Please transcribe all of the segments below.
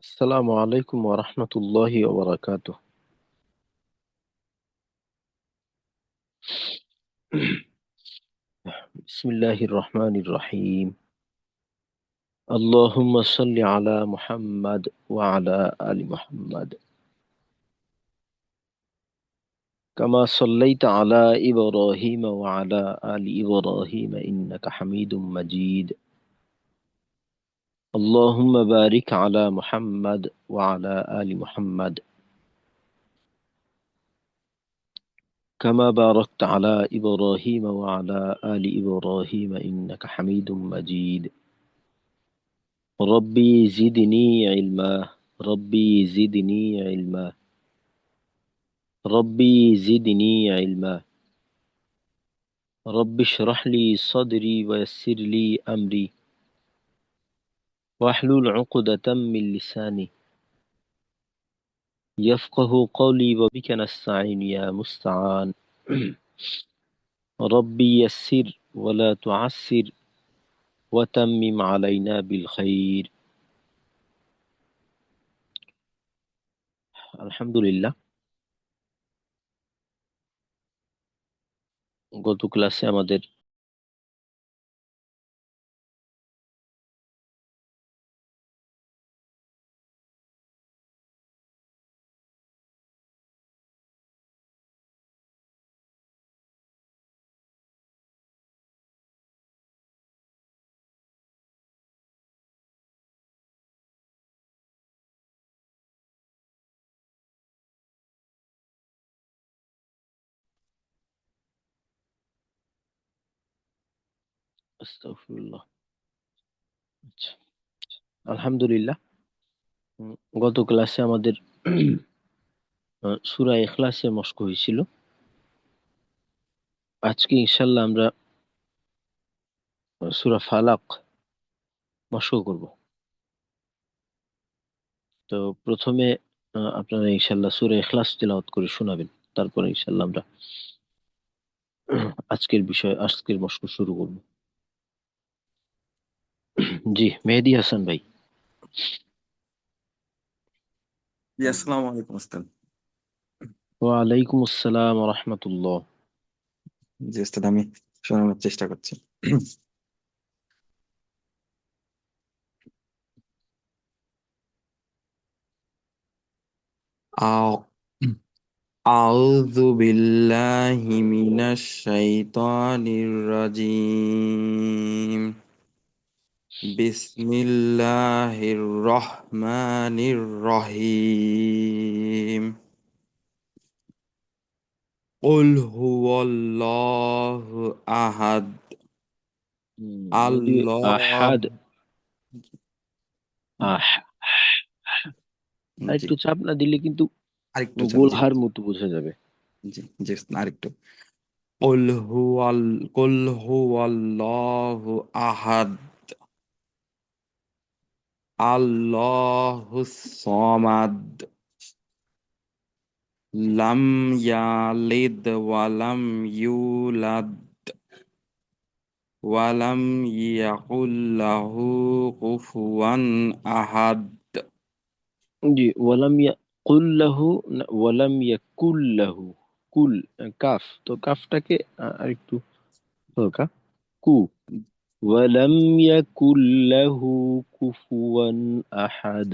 السلام عليكم ورحمة الله وبركاته. بسم الله الرحمن الرحيم. اللهم صل على محمد وعلى آل محمد كما صليت على إبراهيم وعلى آل إبراهيم إنك حميد مجيد. اللهم بارك على محمد وعلى آل محمد كما باركت على إبراهيم وعلى آل إبراهيم إنك حميد مجيد. ربي زدني علما. ربي زدني علما. ربي زدني علما. رب اشرح لي صدري ويسر لي أمري واحلل عقدة من لساني يفقه قولي وبك نستعين يا مستعان. ربي يسر ولا تعسر وتمم علينا بالخير. الحمد لله. গত ক্লাসে আমাদের আস্তাগফিরুল্লাহ। আচ্ছা, আলহামদুলিল্লাহ। উম, গত ক্লাসে আমাদের সূরা ইখলাসে মশক হয়েছিল। আজকে ইনশাল্লাহ আমরা সূরা ফালাক মশক করব। তো প্রথমে আপনারা ইনশাল্লাহ সূরা ইখলাস তিলাওয়াত করে শোনাবেন, তারপরে ইনশাল্লাহ আমরা আজকের মশক শুরু করব। জি, মেহেদী হাসান ভাই। জি আসসালামু আলাইকুম ওস্তাদ। ওয়ালাইকুম আসসালাম ওয়া রাহমাতুল্লাহ। জি ওস্তাদ, আমি শোনানোর চেষ্টা করছি। আও আউযু বিল্লাহি মিনাশ শাইতানির রাজিম। বিসমিল্লাহির রহমানির রহিম। কুল হুয়াল্লাহু আহাদ। যদি আল্লাহ। আহাদ, আহ আর জি, একটু চাপ না দিলে কিন্তু আরেকটু চাপ, জি গোলহার মতো বোঝা যাবে। জি জি আরেকটু। কুল কুল হুয়াল্লাহু আহাদ। আল্লাহুস সামাদ। লাম ইয়ালিদ ওয়ালাম ইউলাদ ওয়ালাম ইয়াকুল লাহু কুফুয়ান আহাদ। জি, ওয়ালাম ইয়াকুল লাহু, কুল কাফ, তো কাফটাকে আরেকটু হালকা, কু, ওয়ালাম ইয়াকুল লাহু কুফুয়ান আহাদ।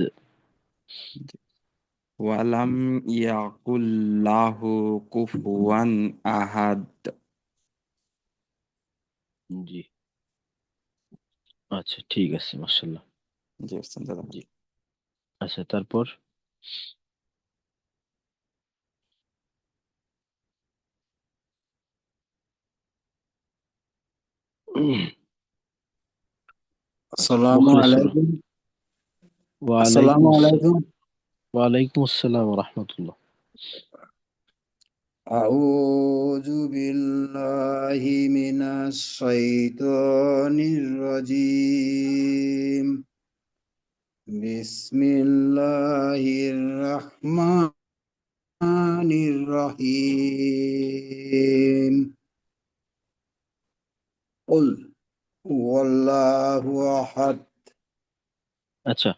ওয়ালাম ইয়াকুল লাহু কুফুয়ান আহাদ। জি, আচ্ছা ঠিক আছে, মাশাআল্লাহ। জি ওস্তাদ, দাদা। জি, আচ্ছা তারপর আচ্ছা, আসসালামু মুখলিসুর। আলাইকুম। ওয়ালাইকুম আসসালামু আসসালাম। আলাইকুম। ওয়ালাইকুম আসসালাম ওয়া রাহমাতুল্লাহ। আউযু বিল্লাহি মিনাশ শাইতানির রাজিম। বিসমিল্লাহির রাহমানির রহিম। কুল হুয়াল্লাহু আহাদ। আচ্ছা,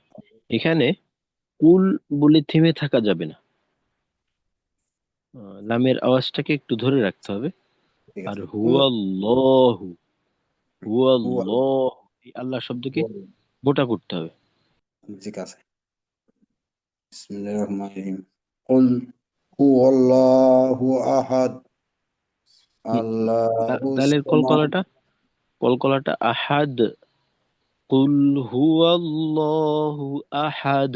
এখানে কুল বলে থেমে থাকা যাবে না, লামের আওয়াজটাকে একটু ধরে রাখতে হবে। ঠিক আর আছে। হুয়াল্লাহু, হুয়া হুয়াল্লাহ, এই আল্লাহ শব্দকে হুয়া- মোটা করতে হবে। ঠিক আছে। বিসমিল্লাহির রহমানির রহিম। কুল হুয়াল্লাহু আহাদ হুম, আল্লাহুস দালের সামাদ। কলকলাটা, কলকলাটা আহাদ, কুল হুয়াল্লাহু আহাদ।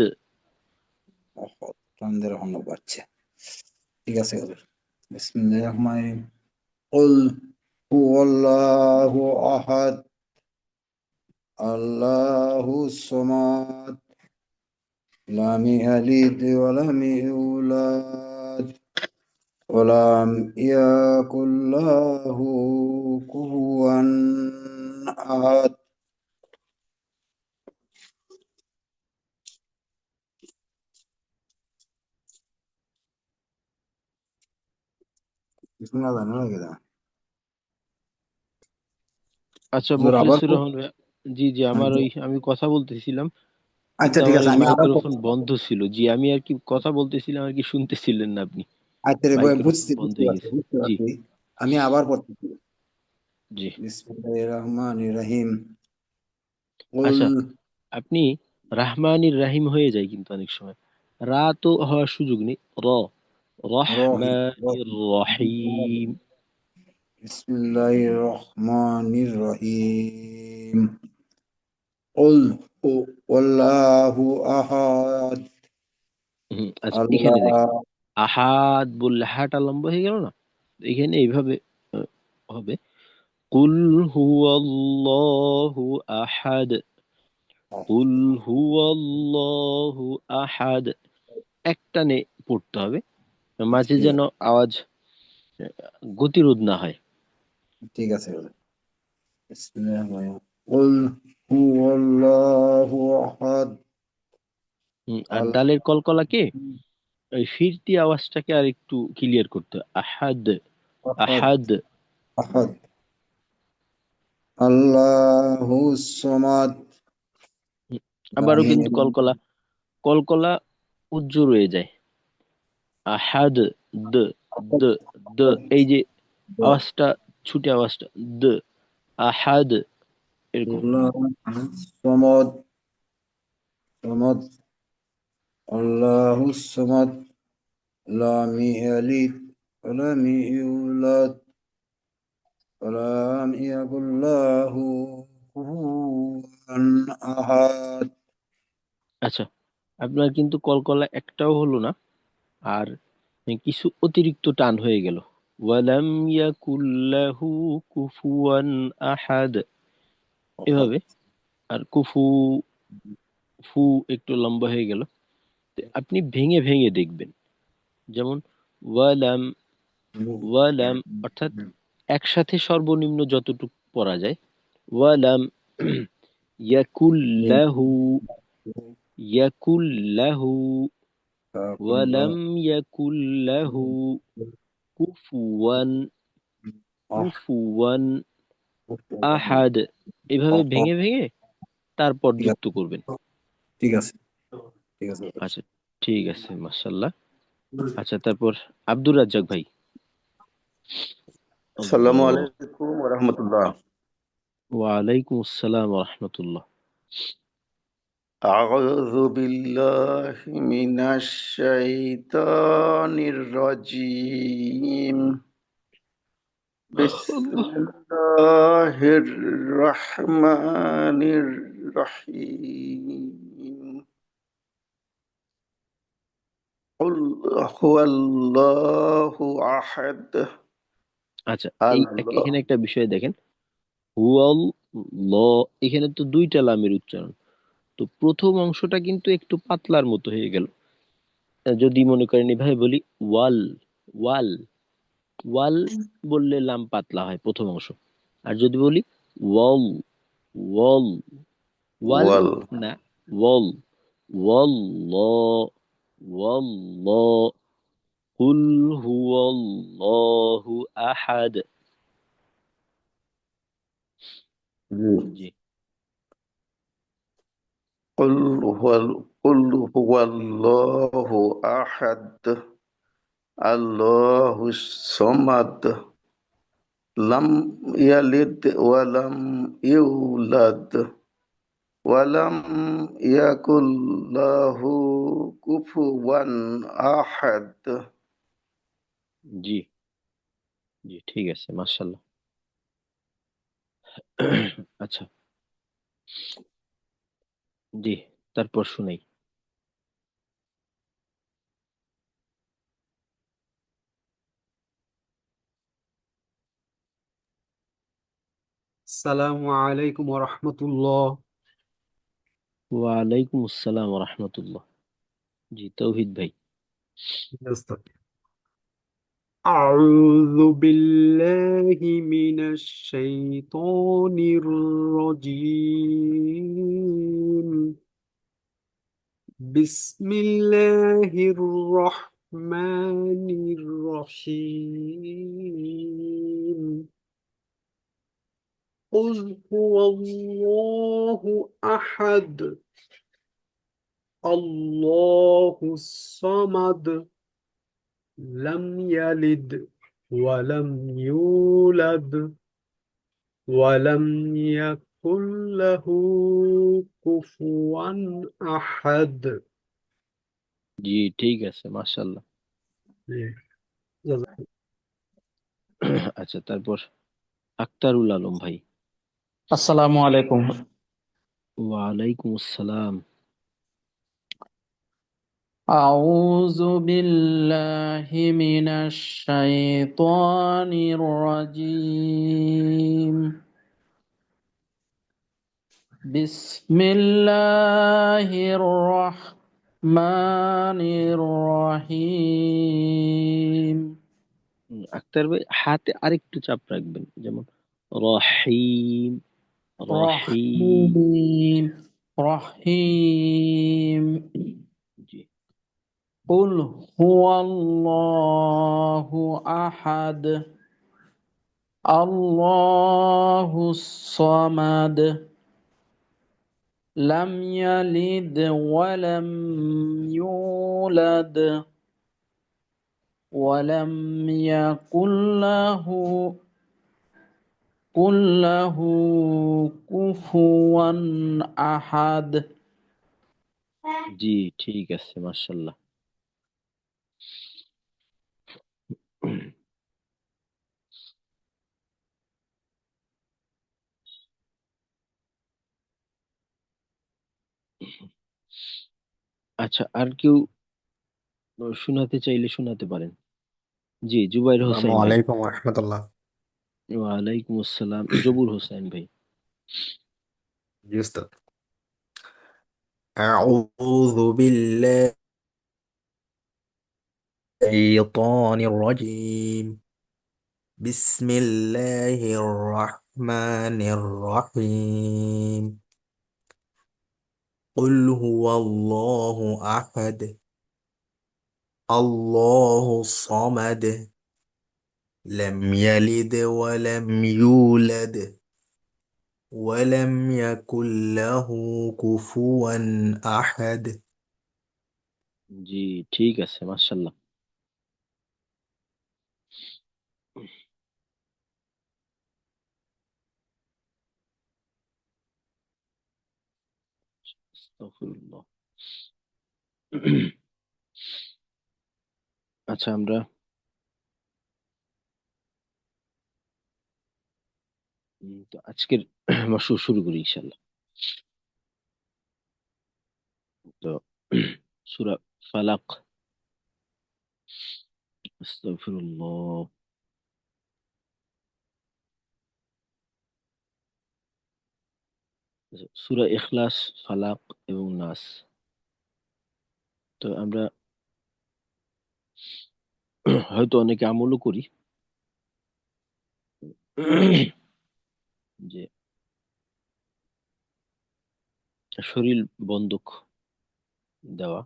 আহাদ টান দিয়ে রাখনো পাচ্ছে। ঠিক আছে হুজুর। বিসমিল্লাহির রহমানির রহিম। কুল হুয়াল্লাহু আহাদ আল্লাহুস সামাদ লাম ইয়ালিদ ওয়া লাম ইউলাদ ولم يكن له كفوا أحد শোনা যায় না নাকি এটা? আচ্ছা হুজুর আবার মুখলিসুর রহমান ভাই, জি জি, আমার ওই আমি কথা বলতেছিলাম, কিন্তু আচ্ছা ঠিক আমার আছে ওই আমি আবার মাইক্রোফোন বন্ধ ছিল। জি, আমি আর কি কথা বলতেছিলাম আর কি, শুনতেছিলেন না আপনি, আচ্ছা রে মাইক্রোফোন বুঝছি বন্ধ বুঝতে হয়ে পারছি গেছে। বুঝতে জি পারছি। আমি আবার পড়তেছি। জি। বিসমিল্লাহির রহমানির রহিম। কুল আচ্ছা, আপনি রাহমানির রাহিম হয়ে যায় কিন্তু অনেক সময়, রা তো হওয়ার সুযোগ নেই, র, রহিম রহমানির রহিম। বিসমিল্লাহির রহমানির রহিম। কুল হুয়াল্লাহু আহাদ আচ্ছা এখানে আল্লাহ দেখেন, আহাদ বললে হাটা লম্বা হয়ে গেল না, এখানে এইভাবে আহ, হবে, কুল হুয়াল্লাহু আহাদ, কুল হুয়াল্লাহু আহাদ, একটানে পড়তে হবে, মাঝে ঠিক যেন আওয়াজ আহ, গতিরোধ না হয়। ঠিক আছে বিসমিল্লাহির রহমানির রহিম। কুল হুয়াল্লাহু আহাদ আর আল ডালের কলকলাকে, ওই ফিরতি আওয়াজটাকে আর একটু ক্লিয়ার করতে হবে। আহাদ, আহাদ আহাদ। আহাদ আল্লাহু সামাদ হুম, লাম আবারও কিন্তু ইয়ালিদ কলকলা, কলকলা উজ্জ্বল হয়ে যায়। আহাদ, দ, দ, দ, এই যে আওয়াজটা, ছুটে আওয়াজটা, দ, আহাদ, এরকম। সামাদ সামাদ আল্লাহু সামাদ লাম ইয়ালিদ ওয়া লাম ইউলাদ ওয়া লাম ইয়াকুল লাহু কুফুয়ান আহাদ। আচ্ছা, আপনার কিন্তু কলকলা একটাও হলো না, আর কিছু অতিরিক্ত টান হয়ে গেল। ওয়ালাম ইয়াকুল্লাহু কুফুয়ান আহাদ, আহাদ এভাবে। আর কুফু, ফু একটু লম্বা হয়ে গেল। তো আপনি ভেঙে ভেঙে দেখবেন, যেমন ওয়ালাম, ওয়ালাম, অর্থাৎ একসাথে সর্বনিম্ন যতটুকু পড়া যায়, ওয়ালাম ইয়াকুল্লাহু, ইয়াকুল্লাহু, ওয়ালাম ইয়াকুল্লাহু কুফুয়ান, কুফুয়ান আহাদ, এভাবে ভেঙে ভেঙে তারপর ঠিক যুক্ত আছে করবেন। ঠিক আছে ঠিক আছে আচ্ছা ঠিক আছে, মাশাল্লাহ। আচ্ছা তারপর আব্দুর রাজ্জাক ভাই। আসসালামু আল্লাহ, আলাইকুম ওয়া রাহমাতুল্লাহ। ওয়ালাইকুম আসসালাম রহমতুল্লাহ। আউযু বিল্লাহি মিনাশ শাইতানির রাজীম। বিসমিল্লাহির রহমানির রহিম। কুল হুয়াল্লাহু আহাদ আচ্ছা, আল্লাহ। এখানে একটা বিষয় দেখেন, হুয়াল ল, এখানে তো দুইটা লামের উচ্চারণ, তো প্রথম অংশটা কিন্তু একটু পাতলার মতো হয়ে গেল। যদি মনে করেন এভাবে বলি, ওয়াল, ওয়াল, ওয়াল বললে লাম পাতলা হয় প্রথম অংশ। আর যদি বলি ওয়াল, ওয়াল, ওয়াল ওয়াল না, ওয়াল, ওয়াল্লাহ, ওয়াল্লাহ, কুল হুয়াল্লাহু আহাদ। জি। জি। কুল হুয়াল قل هو الله أحد الله الصمد لم يلد ولم يولد ولم يكن له كفوا أحد জি জি ঠিক আছে, মাশাআল্লাহ। আচ্ছা, জি, তারপর শুনাই। আসসালামু আলাইকুম রহমতুল্লাহ। ওয়ালাইকুম আসসালাম ওয়া রাহমাতুল্লাহ। জি, তৌহিদ ভাই। أعوذ بالله من الشيطان الرجيم. بسم الله الرحمن الرحيم. قل هو الله أحد الله الصمد لم يلد ولم يولد ولم يكن له كفوا أحد. জি ঠিক আছে, মাশাআল্লাহ। আচ্ছা, তারপর আক্তারুল আলম ভাই। আসসালামু আলাইকুম। ওয়ালাইকুম আসসালাম। أعوذ بالله من الشيطان الرجيم. بسم الله الرحمن الرحيم. আক্তার ভাই, হাতে আরেকটু চাপ রাখবেন, যেমন রহিম, রহিম। رحيم رحيم. জি قل هو الله أحد الله الصمد لم يلد ولم يولد ولم يكن له كفوا أحد. জি ঠিক আছে, মাশাআল্লাহ। আচ্ছা, আর কেউ শোনাতে চাইলে শোনাতে পারেন। জি, জুবাইর আসসালামু হোসেন ভাই। আলাইকুম রহমতুল্লাহ। ওয়ালাইকুম আসসালাম, জবুর হোসেন ভাই। জি উস্তাদ। أعوذ بالله الشيطان الرجيم. بسم الله الرحمن الرحيم. قل هو الله أحد الله الصمد لم يلد ولم يولد ولم يكن له كفوا أحد. জি ঠিক আছে, মাশাআল্লাহ। আস্তাগফিরুল্লাহ। আচ্ছা, আমরা তো আজকের মশু শুরু করি ইনশাআল্লাহ। তো সূরা ফালাক। আস্তাগফিরুল্লাহ। সূরা ইখলাস, ফালাক এবং নাস। তো আমরা হয়তো অনেকে আমলও করি, যে শরীর বন্ধক দেওয়া,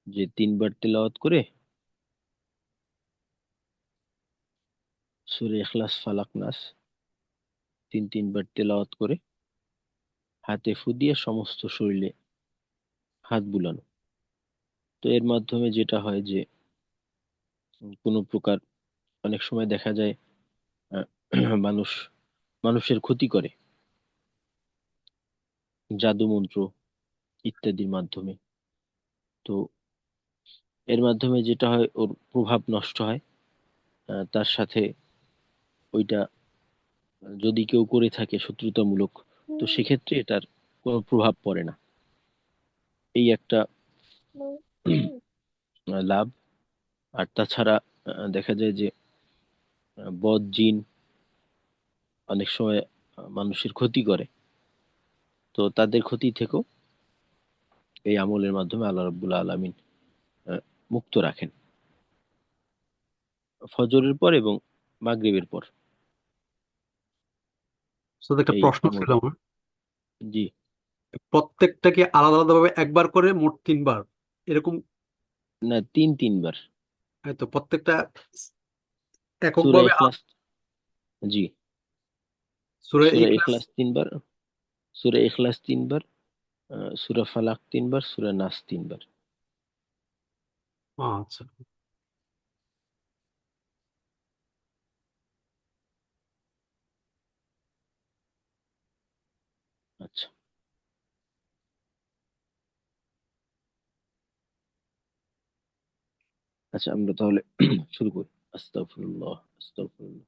যে 3 বার তেলাওয়াত করে সূরা ইখলাস, ফালাক, নাস 3 বার তেলাওয়াত করে হাতে ফু দিয়ে সমস্ত শরীরে হাত বুলানো। তো এর মাধ্যমে যেটা হয় যে কোনো প্রকার অনেক সময় দেখা যায় আহ, মানুষ মানুষের ক্ষতি করে জাদু মন্ত্র ইত্যাদির মাধ্যমে। তো এর মাধ্যমে যেটা হয় ওর প্রভাব নষ্ট হয়। তার সাথে ওইটা যদি কেউ করে থাকে শত্রুতামূলক, তো সেক্ষেত্রে এটার কোনো প্রভাব পড়ে না। এই একটা লাভ। আর তাছাড়া দেখা যায় যে বদ জিন অনেক সময় মানুষের ক্ষতি করে, তো তাদের ক্ষতি থেকেও এই আমলের মাধ্যমে আল্লাহ রাব্বুল আলামিন আহ, মুক্ত রাখেন ফজরের পর এবং মাগরিবের পর। সাথে একটা এই প্রশ্ন আমল। ছিল আমার, জি। প্রত্যেকটা কি আলাদা আলাদা ভাবে একবার করে মোট 3 বার এরকম? না, তিনবার। তো প্রত্যেকটা সূরা এককভাবে ইখলাস। জি। সূরা সূরা ইখলাস। ইখলাস তিনবার, সূরা ইখলাস তিনবার, সূরা ফালাক তিনবার, সূরা নাস তিনবার। আচ্ছা। আচ্ছা। আচ্ছা, আমরা তাহলে শুরু করি। আস্তাগফিরুল্লাহ, আস্তাগফিরুল্লাহ।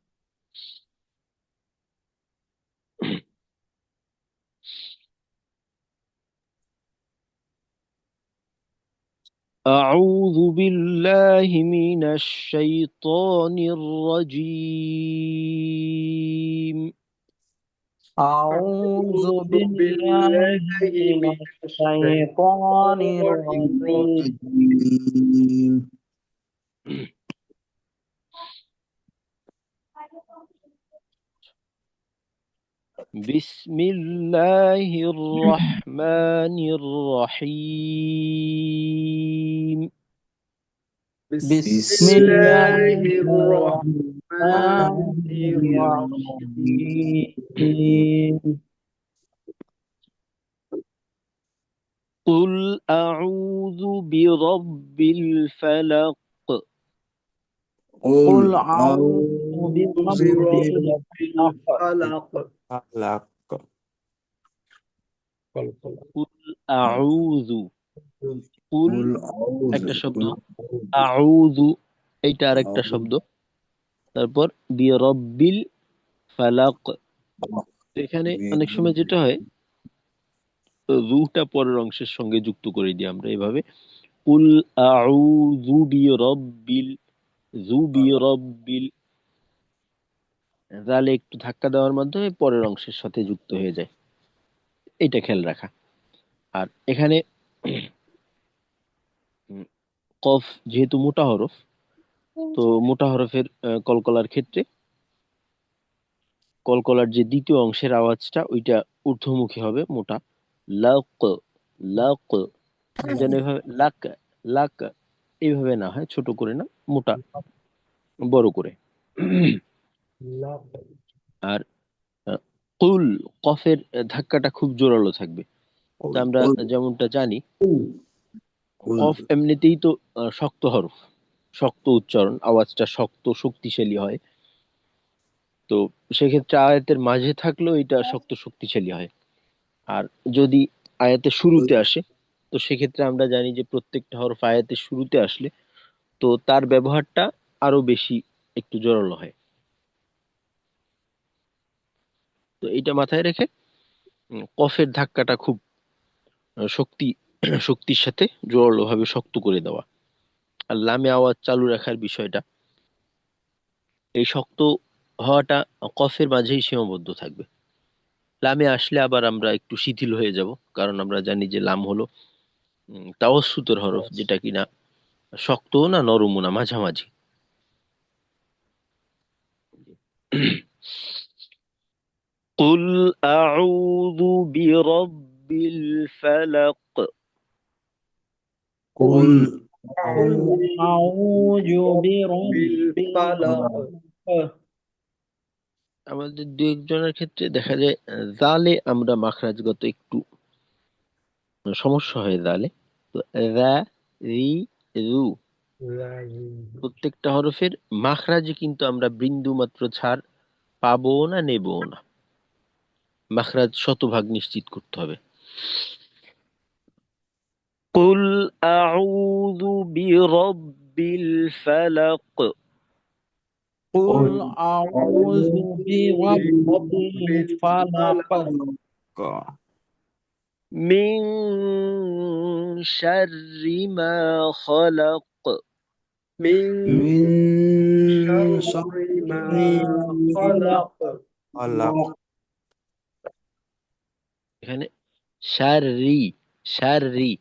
أعوذ بالله من الشيطان الرجيم. أعوذ أعوذ بالله بالله من من الشيطان الشيطان الرجيم. الرجيم. بسم الله الرحمن الرحيم. بسم بسم بسم الله الله الرحمن الرحمن الرحيم. الرحيم. قل أعوذ برب الفلق. قل قل أعوذ أعوذ برب برب الفلق. الفلق. قل أعوذ. قل قل أعوذ একটা শব্দ, قل আউযু এইটা আরেকটা أعوذ শব্দ। তারপর বিরব্বিল ফালাক। এখানে অনেক সময় যেটা হয় রুটা পরের অংশের সঙ্গে যুক্ত করে দিই আমরা এভাবে, কুল আউযু বিরব্বিল, যু বিরব্বিল, তাহলে একটু ধাক্কা দেওয়ার মাধ্যমে পরের অংশের সাথে যুক্ত হয়ে যায়। এটা খেয়াল রাখা। আর এখানে উম, কফ যেহেতু মোটা হরফ, তো মোটা হরফের কলকলার ক্ষেত্রে কলকলার যে দ্বিতীয় অংশের আওয়াজটা ওইটা ঊর্ধ্বমুখী হবে, মোটা। লাক, লাক, যেন এভাবে লাক, লাক এইভাবে না হয়, ছোট করে না, মোটা বড় করে। আর কুল, কফের ধাক্কাটা খুব জোরালো থাকবে। তো আমরা قل যেমনটা জানি قل কফ এমনিতেই তো শক্ত হরফ, শক্ত উচ্চারণ, আওয়াজটা শক্ত শক্তিশালী হয়। তো সেক্ষেত্রে আয়াতের মাঝে থাকলেও এটা শক্ত শক্তিশালী হয়। আর যদি আয়াতের শুরুতে আসে, তো সেক্ষেত্রে আমরা জানি যে প্রত্যেকটা হরফ আয়াতের শুরুতে আসলে তো তার ব্যবহারটা আরো বেশি একটু জোরালো হয়। তো এটা মাথায় রেখে কফের ধাক্কাটা খুব শক্তি শক্তির সাথে জোরালো ভাবে শক্ত করে দেওয়া। আর লামে আওয়াজ চালু রাখার বিষয়টা, এই শক্ত হওয়াটা কফের মাঝেই সীমাবদ্ধ থাকবে। লামে আসলে আবার আমরা একটু শিথিল হয়ে যাব, কারণ আমরা জানি যে লাম হলো তাওয়াসসুতের হরফ, যেটা কিনা শক্তও না নরমও না, মাঝামাঝি। قل أعوذ برب الفلق. قل قل أعوذ برب بالفلق. الفلق. আমাদের দু একজনের ক্ষেত্রে দেখা যায় জালে আমরা মাখরাজগত একটু সমস্যা হয় জালে। তো দা, রি, রু প্রত্যেকটা হরফের মাখরাজে কিন্তু আমরা বিন্দু মাত্র ছাড় পাবো না, নেবো না। মাখরাজ শতভাগ নিশ্চিত করতে হবে। কুল আউযু বিরাব্বিল ফালাক قل أعوذ برب الفلق মিন শাররি মা খালাক মিন من শাররি মা خلق খালাক। এখানে শাররি, শাররি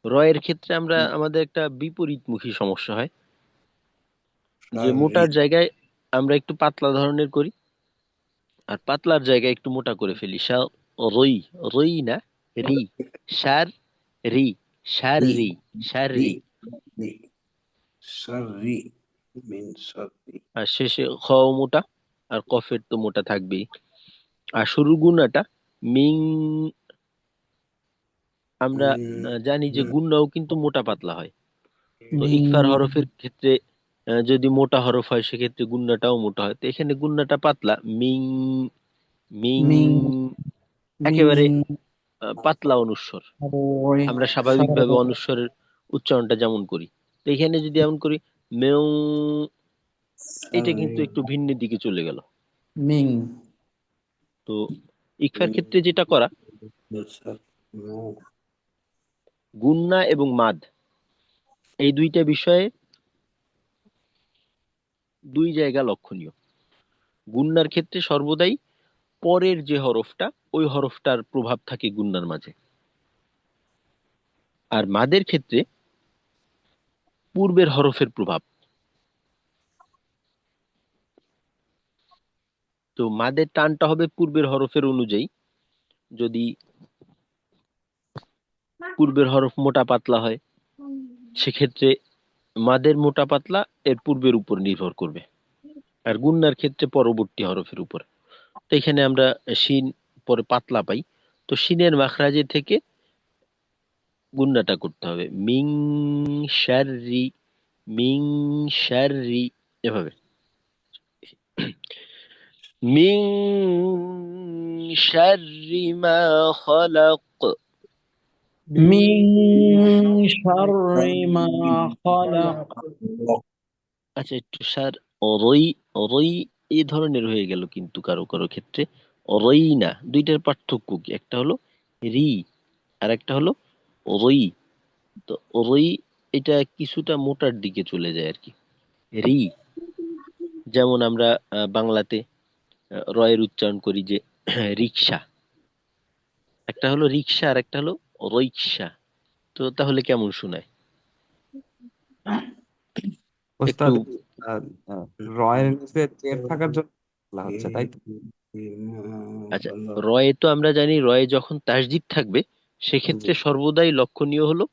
রয়ের ক্ষেত্রে আমরা আমাদের একটা বিপরীতমুখী সমস্যা হয় যে মোটার জায়গায় আমরা একটু পাতলা ধরনের করি আর পাতলার জায়গায় একটু মোটা করে ফেলি। রই, রই না, রি, শার রি, শার রি, শার রি। شر من شر আর শেষে খও মোটা আর কফের তো মোটা থাকবেই। আর শুরুর গুণাটা মিং, আমরা জানি যে গুণাও কিন্তু মোটা পাতলা হয়। তো ইকফার হরফের ক্ষেত্রে যদি মোটা হরফ হয় সেক্ষেত্রে গুণাটাও মোটা হয়। তো এখানে গুণাটা পাতলা, মিং, মিং من একেবারে من পাতলা অনুস্বর। شر আমরা স্বাভাবিকভাবে অনুস্বরের উচ্চারণটা যেমন করি, তো এখানে যদি এমন করি মেউ, এটা কিন্তু একটু ভিন্ন দিকে চলে গেল। من তো ইকফার ক্ষেত্রে যেটা করা, গুন্না এবং মাদ এই দুইটা বিষয়ে দুই জায়গা লক্ষণীয়। গুন্নার ক্ষেত্রে সর্বদাই পরের যে হরফটা ওই হরফটার প্রভাব থাকে গুন্নার মাঝে, আর মাদের ক্ষেত্রে পূর্বের হরফের প্রভাব। তো মাদের টানটা হবে পূর্বের হরফের অনুযায়ী। যদি পূর্বের হরফ মোটা পাতলা হয় সেক্ষেত্রে মাদের মোটা পাতলা এর পূর্বের উপর নির্ভর করবে, আর গুন্নার ক্ষেত্রে পরবর্তী হরফের উপর। তো এখানে আমরা শিন পরে পাতলা পাই, তো শিনের মাখরাজে থেকে গুন্নাটা করতে হবে মিং শাররি, মিং শাররি, এভাবে মিং শাররি মা খালাক। من شر ما خلق আচ্ছা, একটু সার অরই, অরই এই ধরনের হয়ে গেল কিন্তু কারো কারো ক্ষেত্রে অরই না। দুইটার পার্থক্য কি? একটা হলো রি আর একটা হলো অরই। তো অরই এটা কিছুটা মোটার দিকে চলে যায় আর কি। রি, যেমন আমরা বাংলাতে রয়ের উচ্চারণ করি যে রিক্সা, একটা হলো রিক্সা আর একটা হলো রইক্সা। তো তাহলে কেমন শোনায়? একটু ওস্তাদ আহ, আহ, রয়ের নিচে জের থাকার জন্য বলা হচ্ছে তাই তো? আচ্ছা, রয়ে তো আমরা জানি রয়ে যখন তাসদিদ থাকবে জি সেক্ষেত্রে সর্বদাই লক্ষণীয় হলো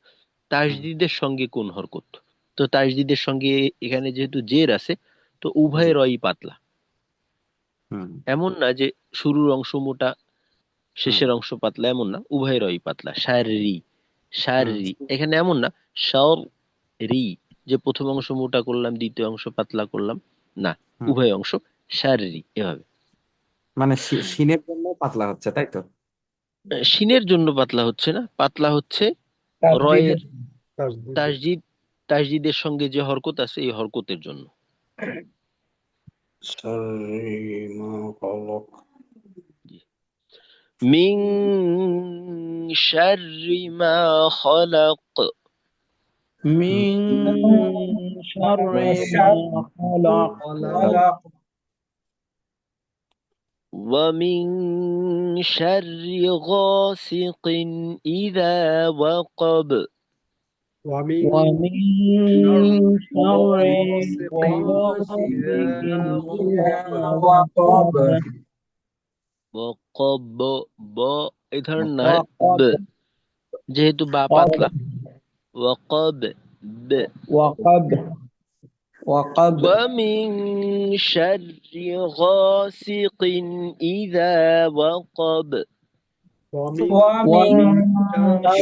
তাসদিদের সঙ্গে কোন হরকত। তো তাসদিদের সঙ্গে এখানে যেহেতু জের আছে তো জি উভয় রয়ই পাতলা। হুম এমন না যে শুরুর অংশ মোটা হুম শেষের অংশ পাতলা, এমন না, উভয় রয়ই পাতলা। শাররি, হুম শাররি এখানে এমন না শার রি যে প্রথম অংশ মোটা করলাম দ্বিতীয় অংশ পাতলা করলাম, না, হুম উভয় অংশ শাররি এভাবে। মানে শিনের জন্য পাতলা হচ্ছে তাই তো? শিনের জন্য পাতলা হচ্ছে না, পাতলা হচ্ছে রয়ের তাসজিদ, তাসজিদের সঙ্গে যে হরকত আছে এই হরকতের জন্য। شر ما خلق জি। মিং শাররি মা খালাক من شر ما خلق ومن شر غاسق إذا وقب ومن ومن شر شر غاسق غاسق إذا إذا وقب وقب وقب ب এই ধরনের না, ব, وقب যেহেতু বা قب পাতলা। وقب ب وقب وقب ومن شر غاسق إذا وقب ومن ومن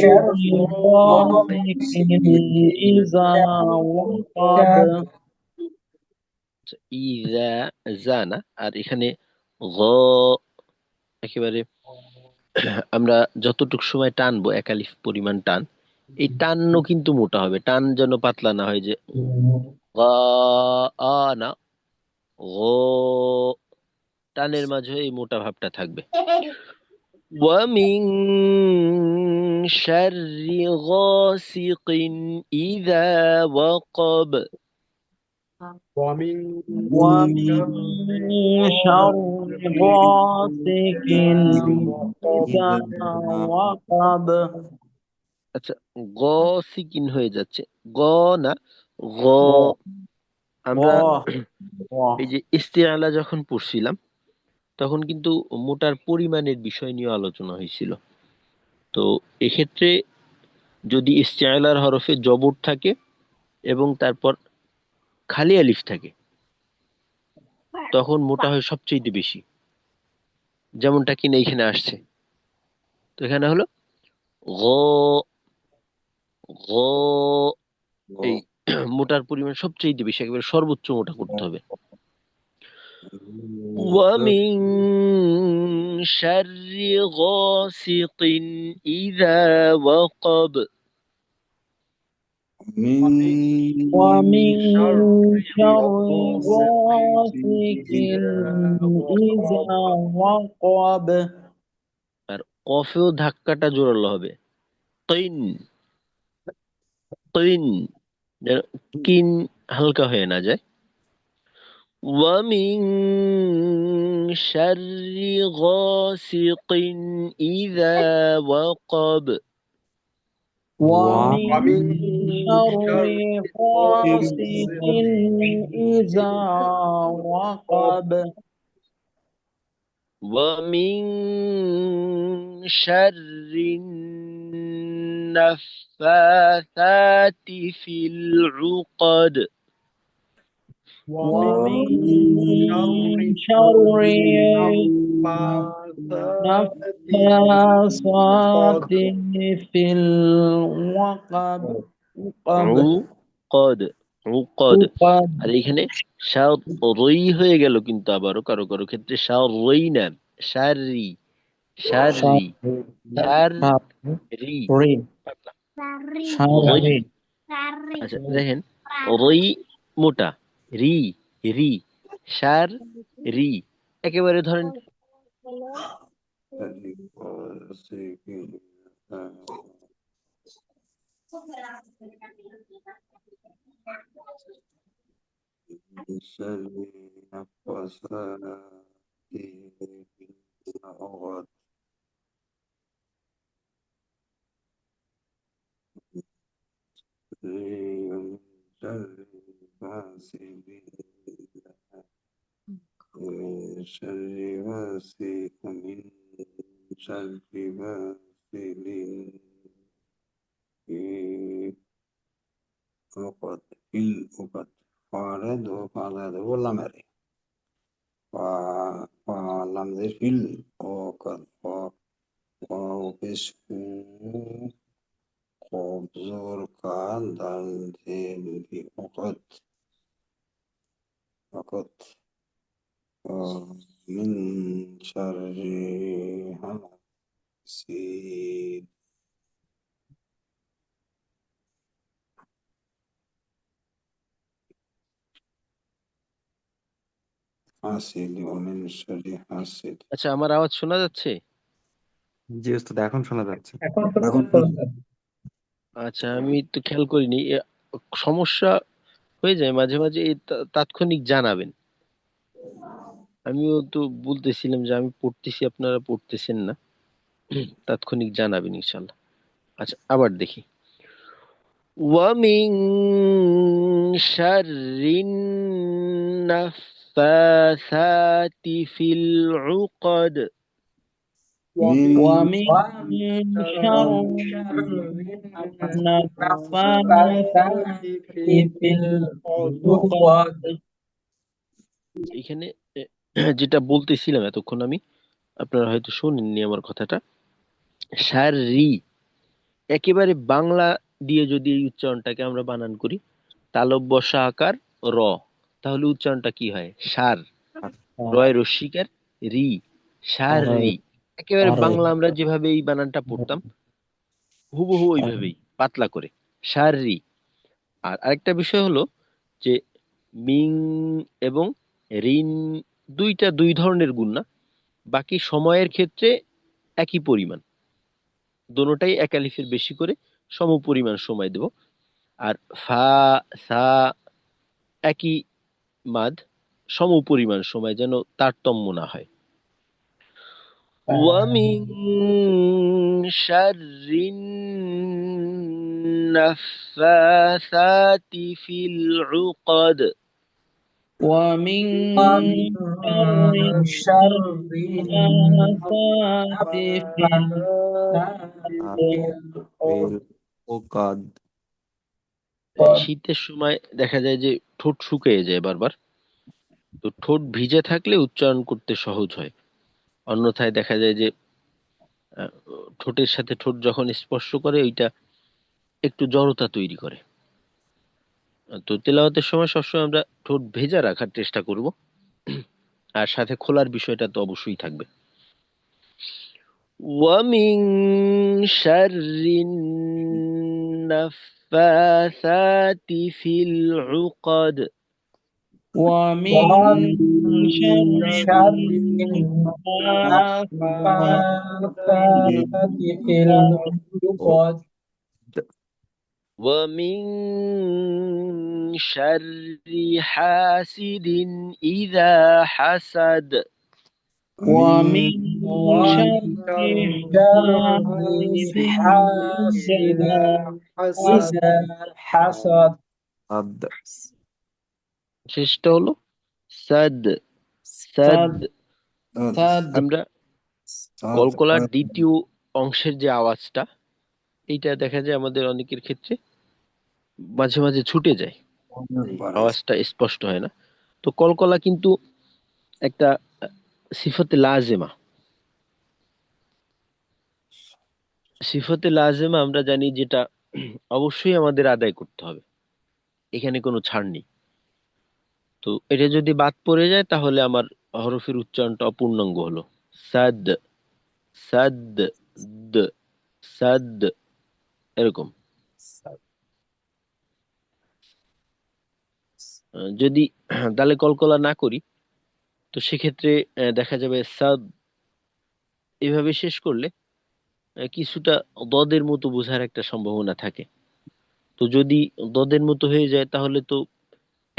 شر شر غاسق إذا وقب ইজা, যা না, আর এখানে গ একেবারে আমরা যতটুকু সময় টানবো একালিফ পরিমাণ টান, এই টানও কিন্তু মোটা হবে, টান যেন পাতলা না হয় যে গা আ না, গ, টানের মাঝে এই মোটা ভাবটা থাকবে। ومن شر غاسق إذا وقب ومن ومن شر غاسق إذا وقب আচ্ছা, গ সিকিন হয়ে যাচ্ছে, গ না, গ। غ আমরা غ এই যে ইস্তিআলা যখন পড়ছিলাম তখন কিন্তু মোটার পরিমাণের বিষয় নিয়ে আলোচনা হয়েছিল। তো এক্ষেত্রে যদি ইস্তিআলার হরফে জবর থাকে এবং তারপর খালি আলিফ থাকে তখন মোটা হয় সবচেয়ে বেশি, যেমনটা কিনা এখানে আসছে। তো এখানে হলো গ, গ, এই মোটার পরিমাণ সবচেয়ে বেশি, একেবারে সর্বোচ্চ মোটা করতে হবে। ومن شر غاسق إذا وقب من ومن شر شر غاسق غاسق إذا إذا وقب وقب আর কফেও ধাক্কাটা জোরালো হবে, তিন, তিন, যেন কিন হালকা হয়ে না যায়। ومن شر غاسق إذا وقب ومن ومن شر شر غاسق غاسق إذا وقب ومن شر النفاثات في العقد ومن ومن شر شر النفاثات في النفاثات في العقد عقد عقد। عقد আর এখানে সার রই হয়ে গেল কিন্তু আবারও কারো কারো ক্ষেত্রে সার রই না, সারি, সারি, সার রি, شر পাতলা, রই। شر আচ্ছা দেখেন, রই মোটা, রি, রি, সার রি, একেবারে ধরেন شر النفاثات في العقد ومن شر غاسق من شر غاسق من شر غاسق في العقد في العقد فارد وفارد ولا مري فلم في العقد وبسكو قبضر كان دل في عقد عقد من شر حاسد حاسد ومن شر حاسد আচ্ছা আমার আওয়াজ শোনা যাচ্ছে? জি ওস্তাদ, এখন শোনা যাচ্ছে। এখন আচ্ছা আমি তো খেয়াল করিনি, সমস্যা হয়ে যায় মাঝে মাঝে, এই তাৎক্ষণিক জানাবেন। আমিও তো বলতেছিলাম যে আমি পড়তেছি আপনারা পড়তেছেন না, তাৎক্ষণিক জানাবেন ইনশাল্লাহ। আচ্ছা আবার দেখি, ومن شر النفاثات في العقد ومن شر النفاثات في العقد এখানে যেটা বলতেছিলাম এতক্ষণ আমি, আপনারা হয়তো শুনেননি আমার কথাটা, শাররি, একেবারে বাংলা দিয়ে যদি এই উচ্চারণটাকে আমরা বানান করি, তালব বসা আকার র, তাহলে উচ্চারণটা কি হয়? সার, রয় রস্যিকার রি, সার রি। একেবারে বাংলা আমরা যেভাবে এই বানানটা পড়তাম হুবহু ওইভাবেই পাতলা করে, সার রি। আর আরেকটা বিষয় হলো যে মিং এবং রিন দুইটা দুই ধরনের গুণ না, বাকি সময়ের ক্ষেত্রে একই পরিমাণ, দোনোটাই এক আলিফের বেশি করে সম পরিমাণ সময় দেব। আর ফা, সা একই মাদ, সম পরিমাণ সময়, যেন তারতম্য না হয়। ومن شر النفاثات في العقد ومن شر النفاثات في العقد ওকাদ। শীতের সময় দেখা যায় যে ঠোঁট শুকিয়ে যায় বারবার, তো ঠোঁট ভিজে থাকলে উচ্চারণ করতে সহজ হয়। অন্যথায় দেখা যায় যে আহ, ঠোঁটের সাথে ঠোঁট যখন স্পর্শ করে ওইটা একটু জড়তা তৈরি করে। তো তেলাওয়াতের সময় সবসময় আমরা ঠোঁট ভেজা রাখার চেষ্টা করব, আর সাথে খোলার বিষয়টা তো অবশ্যই থাকবে। ومن شر النفاثات في العقد ومن شر النفاثات في العقد ومن شر حاسد إذا حسد ومن شر حاسد إذا حسد সাদ। শেষটা হলো সাদ, সাদ। سد আমরা কলকলার দ্বিতীয় অংশের যে আওয়াজটা, এইটা দেখা যায় আমাদের অনেকের ক্ষেত্রে মাঝে মাঝে ছুটে যায়, আওয়াজটা স্পষ্ট হয় না। তো কলকলা কিন্তু একটা সিফতে লাজেমা। সিফতে লাজেমা আমরা জানি যেটা অবশ্যই আমাদের আদায় করতে হবে, এখানে কোনো ছাড় নেই। তো এটা যদি বাদ পড়ে যায় তাহলে আমার হরফের উচ্চারণটা অপূর্ণাঙ্গ হলো। সাদ, সাদ, দ, সাদ, এরকম। যদি দালে কলকলা না করি তো সেক্ষেত্রে দেখা যাবে সাদ এভাবে শেষ করলে কিছুটা দদের মতো বোঝার একটা সম্ভাবনা থাকে। তো যদি দদের মতো হয়ে যায় তাহলে তো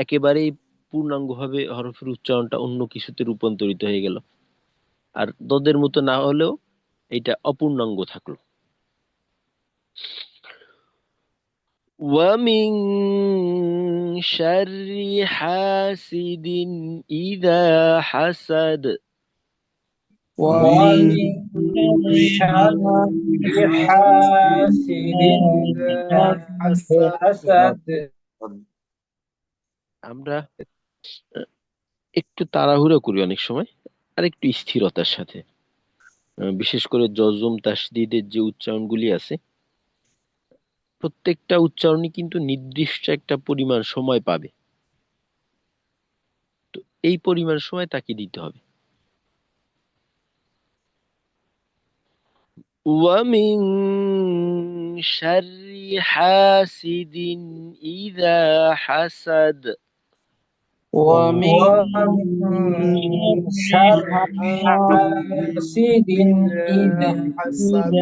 একেবারেই পূর্ণাঙ্গভাবে হরফের উচ্চারণটা অন্য কিছুতে রূপান্তরিত হয়ে গেল। আর দদের মতো না হলেও এটা অপূর্ণাঙ্গ থাকলো। ومن شر حاسد إذا حسد ومن شر حاسد إذا حسد আমরা একটু তাড়াহুড়ো করি অনেক সময়, আর একটু স্থিরতার সাথে। বিশেষ করে জজম তাসদিদের যে উচ্চারণগুলি আছে, প্রত্যেকটা উচ্চারণই কিন্তু নির্দিষ্ট একটা পরিমাণ সময় পাবে। তো এই পরিমাণ সময় তাকে দিতে হবে। ومن شر حاسد إذا حسد ومن شر حاسد إذا حسد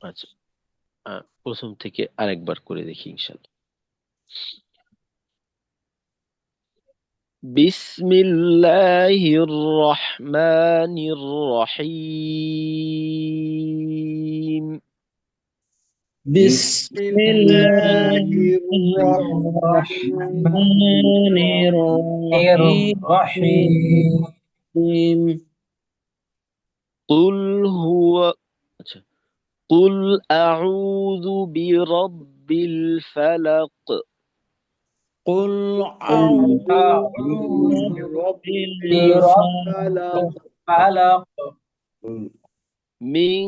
আচ্ছা, প্রথম থেকে আরেকবার করে দেখি ইনশাআল্লাহ। بسم الله الرحمن الرحيم بسم الله الرحمن الرحيم قل هو আচ্ছা قل أعوذ برب الفلق قل أعوذ برب الفلق فلق من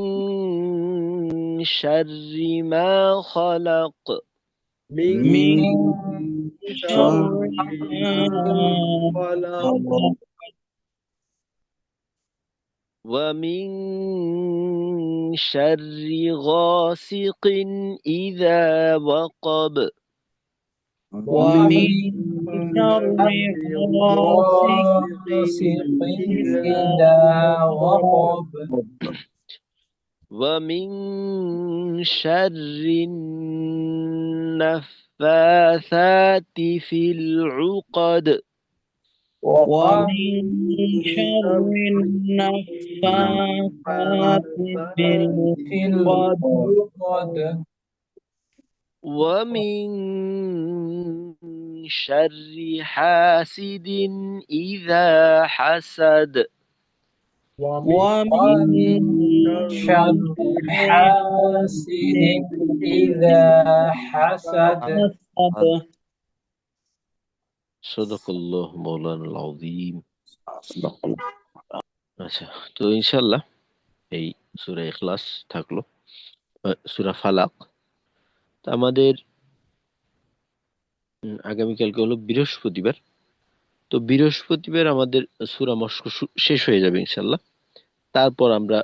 شر ما خلق মিং من شر شر ما ما خلق خلق ومن شر غاسق إذا وقب ومن شر غاسق غاسق إذا إذا وقب ومن شر النفاثات في العقد ومن شر النفاثات في العقد ومن شر حاسد إذا حسد ومن شر حاسد إذا حسد صدق الله مولانا العظيم আচ্ছা, তো ইনশাল্লাহ এই সূরা ইখলাস থাকলো, সূরা ফালাক। তো আমাদের আগামীকালকে হলো বৃহস্পতিবার। তো বৃহস্পতিবার আমাদের সূরা মস্ক শেষ হয়ে যাবে ইনশাল্লাহ। তারপর আমরা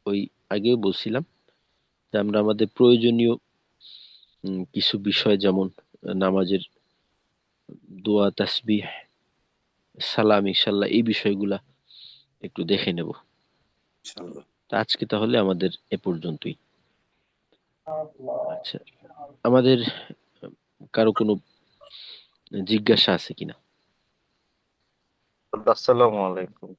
ওই আগেও বলছিলাম যে আমরা আমাদের প্রয়োজনীয় কিছু বিষয়, যেমন নামাজের দোয়া, তাসবিহ, সালাম, ইনশাল্লাহ এই বিষয়গুলা একটু দেখে নেব। তো আজকে তাহলে আমাদের এ পর্যন্তই। আচ্ছা, আমাদের কারো কোনো জিজ্ঞাসা আছে কিনা? আসসালামু আলাইকুম।